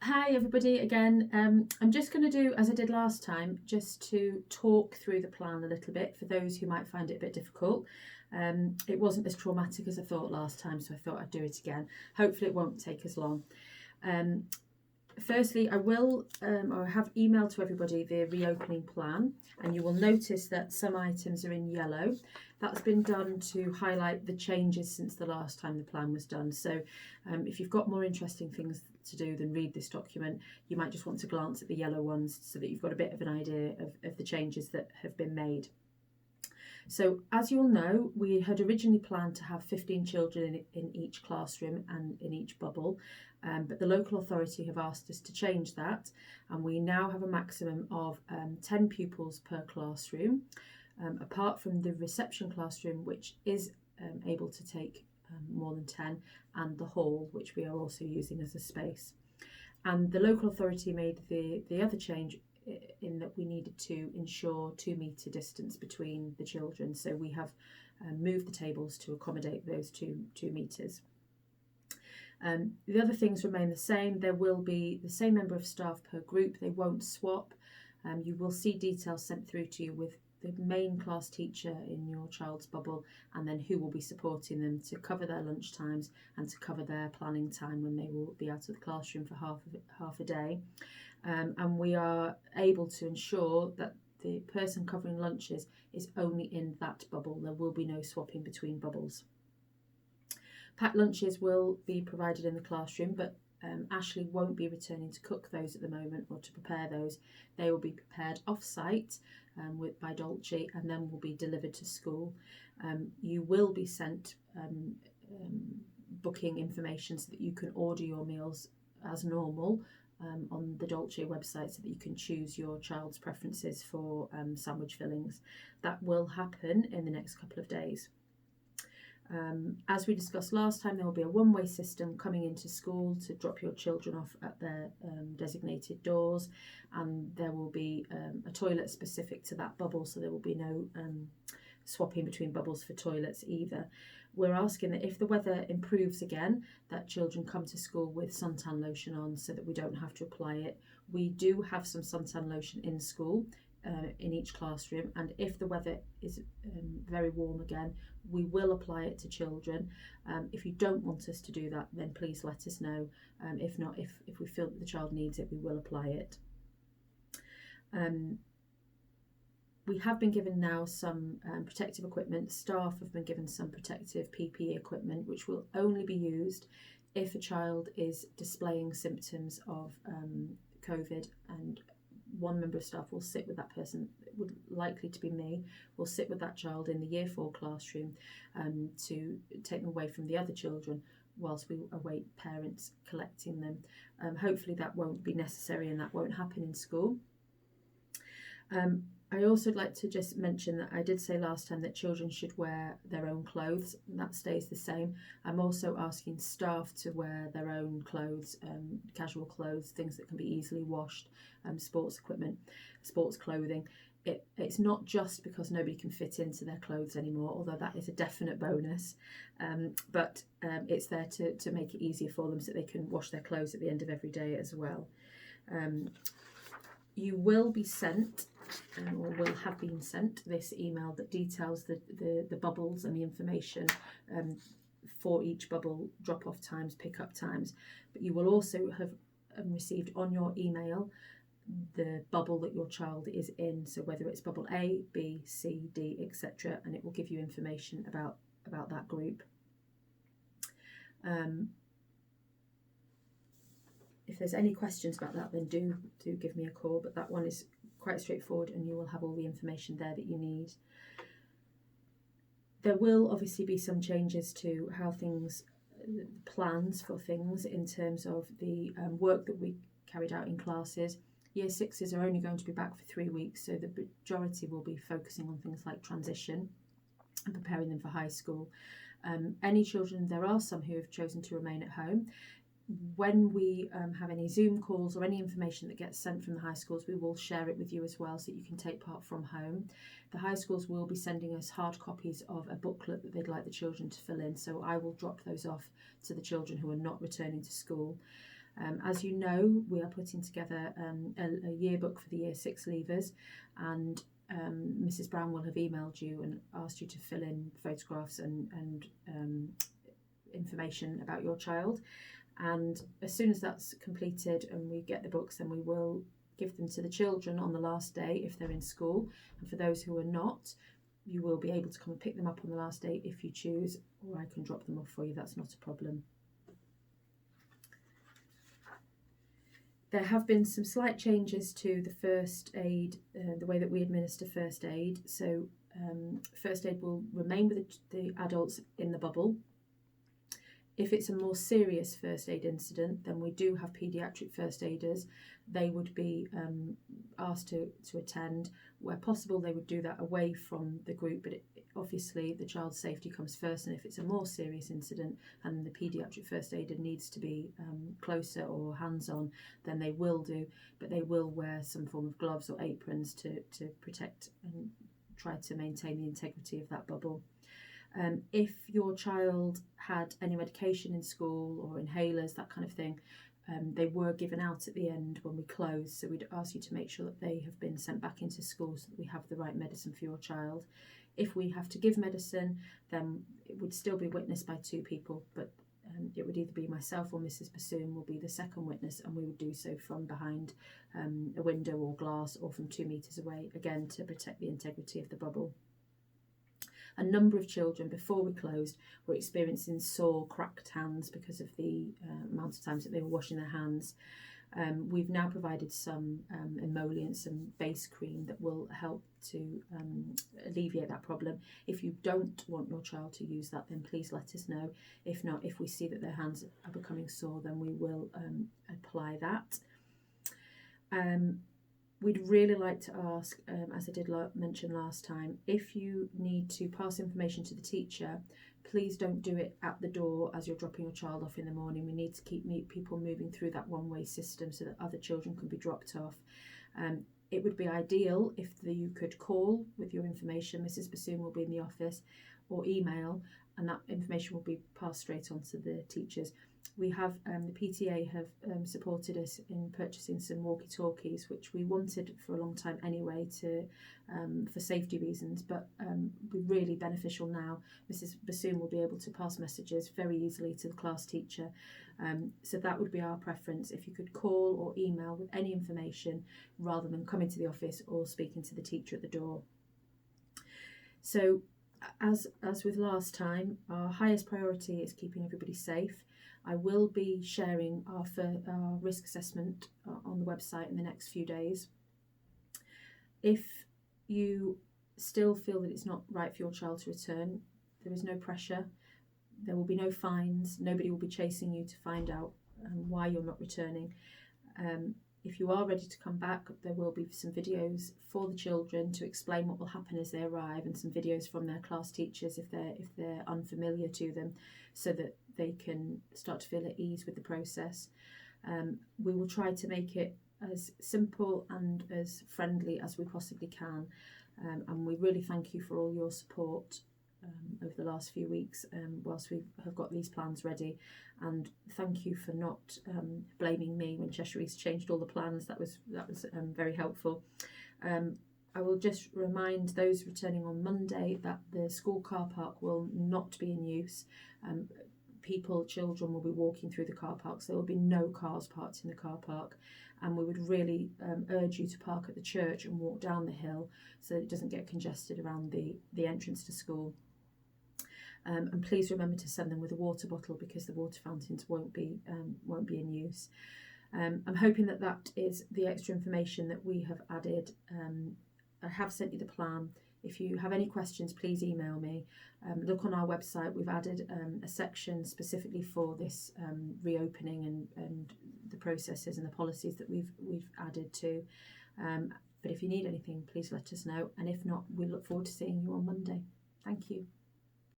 Hi everybody again. I'm just going to do as I did last time, just to talk through the plan a little bit for those who might find it a bit difficult. It wasn't as traumatic as I thought last time, so I thought I'd do it again. Hopefully it won't take as long. Firstly, I will or have emailed to everybody the reopening plan, and you will notice that some items are in yellow. That's been done to highlight the changes since the last time the plan was done. So if you've got more interesting things to do than read this document, you might just want to glance at the yellow ones so that you've got a bit of an idea of the changes that have been made. So as you'll know, we had originally planned to have 15 children in each classroom and in each bubble, but the local authority have asked us to change that, and we now have a maximum of 10 pupils per classroom, apart from the reception classroom, which is able to take more than 10, and the hall, which we are also using as a space. And the local authority made the other change in that we needed to ensure 2 metre distance between the children. So we have moved the tables to accommodate those two metres. The other things remain the same. There will be the same member of staff per group. They won't swap. You will see details sent through to you with the main class teacher in your child's bubble, and then who will be supporting them to cover their lunch times and to cover their planning time when they will be out of the classroom for half a day. And we are able to ensure that the person covering lunches is only in that bubble. There will be no swapping between bubbles. Packed lunches will be provided in the classroom, but Ashley won't be returning to cook those at the moment or to prepare those. They will be prepared off-site by Dolce and then will be delivered to school. You will be sent booking information so that you can order your meals as normal on the Dolce website, so that you can choose your child's preferences for sandwich fillings. That will happen in the next couple of days. As we discussed last time, there will be a one-way system coming into school to drop your children off at their designated doors, and there will be a toilet specific to that bubble, so there will be no swapping between bubbles for toilets either. We're asking that if the weather improves again, that children come to school with suntan lotion on so that we don't have to apply it. We do have some suntan lotion in school in each classroom, and if the weather is very warm again, we will apply it to children. If you don't want us to do that, then please let us know. If not, if we feel that the child needs it, we will apply it. We have been given now some protective equipment. Staff have been given some protective PPE equipment, which will only be used if a child is displaying symptoms of COVID, and one member of staff will sit with that person, would likely to be me, will sit with that child in the Year 4 classroom to take them away from the other children whilst we await parents collecting them. Hopefully that won't be necessary and that won't happen in school. I also would like to just mention that I did say last time that children should wear their own clothes, and that stays the same. I'm also asking staff to wear their own clothes, casual clothes, things that can be easily washed, sports equipment, sports clothing. It's not just because nobody can fit into their clothes anymore, although that is a definite bonus, but it's there to make it easier for them so that they can wash their clothes at the end of every day as well. You will be sent, or will have been sent, this email that details the bubbles and the information for each bubble, drop-off times, pick-up times. But you will also have received on your email the bubble that your child is in, so whether it's bubble A, B, C, D, etc., and it will give you information about that group. If there's any questions about that, then do give me a call, but that one is quite straightforward and you will have all the information there that you need. There will obviously be some changes to how things, plans for things in terms of the work that we carried out in classes. Year 6s are only going to be back for 3 weeks, so the majority will be focusing on things like transition and preparing them for high school. Any children, there are some who have chosen to remain at home. When we have any Zoom calls or any information that gets sent from the high schools, we will share it with you as well so that you can take part from home. The high schools will be sending us hard copies of a booklet that they'd like the children to fill in, so I will drop those off to the children who are not returning to school. As you know, we are putting together a yearbook for the Year 6 leavers, and Mrs Brown will have emailed you and asked you to fill in photographs and information about your child. And as soon as that's completed and we get the books, then we will give them to the children on the last day if they're in school. And for those who are not, you will be able to come and pick them up on the last day if you choose, or I can drop them off for you, that's not a problem. There have been some slight changes to the first aid, the way that we administer first aid. So first aid will remain with the adults in the bubble. If it's a more serious first aid incident, then we do have paediatric first aiders. They would be asked to attend. Where possible, they would do that away from the group, but obviously the child's safety comes first, and if it's a more serious incident and the paediatric first aider needs to be closer or hands-on, then they will do, but they will wear some form of gloves or aprons to protect and try to maintain the integrity of that bubble. If your child had any medication in school or inhalers, that kind of thing, they were given out at the end when we closed, so we'd ask you to make sure that they have been sent back into school so that we have the right medicine for your child. If we have to give medicine, then it would still be witnessed by 2 people, but it would either be myself or Mrs Bassoon will be the second witness, and we would do so from behind a window or glass or from 2 metres away, again to protect the integrity of the bubble. A number of children before we closed were experiencing sore, cracked hands because of the amount of times that they were washing their hands. We've now provided some emollient, some base cream that will help to alleviate that problem. If you don't want your child to use that, then please let us know. If not, if we see that their hands are becoming sore, then we will apply that. We'd really like to ask, as I did mention last time, if you need to pass information to the teacher, please don't do it at the door as you're dropping your child off in the morning. We need to keep people moving through that one-way system so that other children can be dropped off. It would be ideal if you could call with your information. Mrs Bassoon will be in the office, or email, and that information will be passed straight on to the teachers. We have the PTA have supported us in purchasing some walkie-talkies, which we wanted for a long time anyway, to for safety reasons, but be really beneficial now. Mrs Bassoon will be able to pass messages very easily to the class teacher, so that would be our preference. If you could call or email with any information rather than coming to the office or speaking to the teacher at the door. So as with last time, our highest priority is keeping everybody safe. I will be sharing our risk assessment on the website in the next few days. If you still feel that it's not right for your child to return, there is no pressure. There will be no fines. Nobody will be chasing you to find out why you're not returning. If you are ready to come back, there will be some videos for the children to explain what will happen as they arrive, and some videos from their class teachers if they're unfamiliar to them, so that they can start to feel at ease with the process. We will try to make it as simple and as friendly as we possibly can, and we really thank you for all your support over the last few weeks whilst we have got these plans ready, and thank you for not blaming me when Cheshire East changed all the plans. That was very helpful. I will just remind those returning on Monday that the school car park will not be in use. Children will be walking through the car park, so there will be no cars parked in the car park, and we would really urge you to park at the church and walk down the hill so that it doesn't get congested around the entrance to school. And please remember to send them with a water bottle, because the water fountains won't be in use. I'm hoping that is the extra information that we have added. I have sent you the plan. If you have any questions, please email me. Look on our website. We've added a section specifically for this reopening and the processes and the policies that we've added to. But if you need anything, please let us know. And if not, we look forward to seeing you on Monday. Thank you.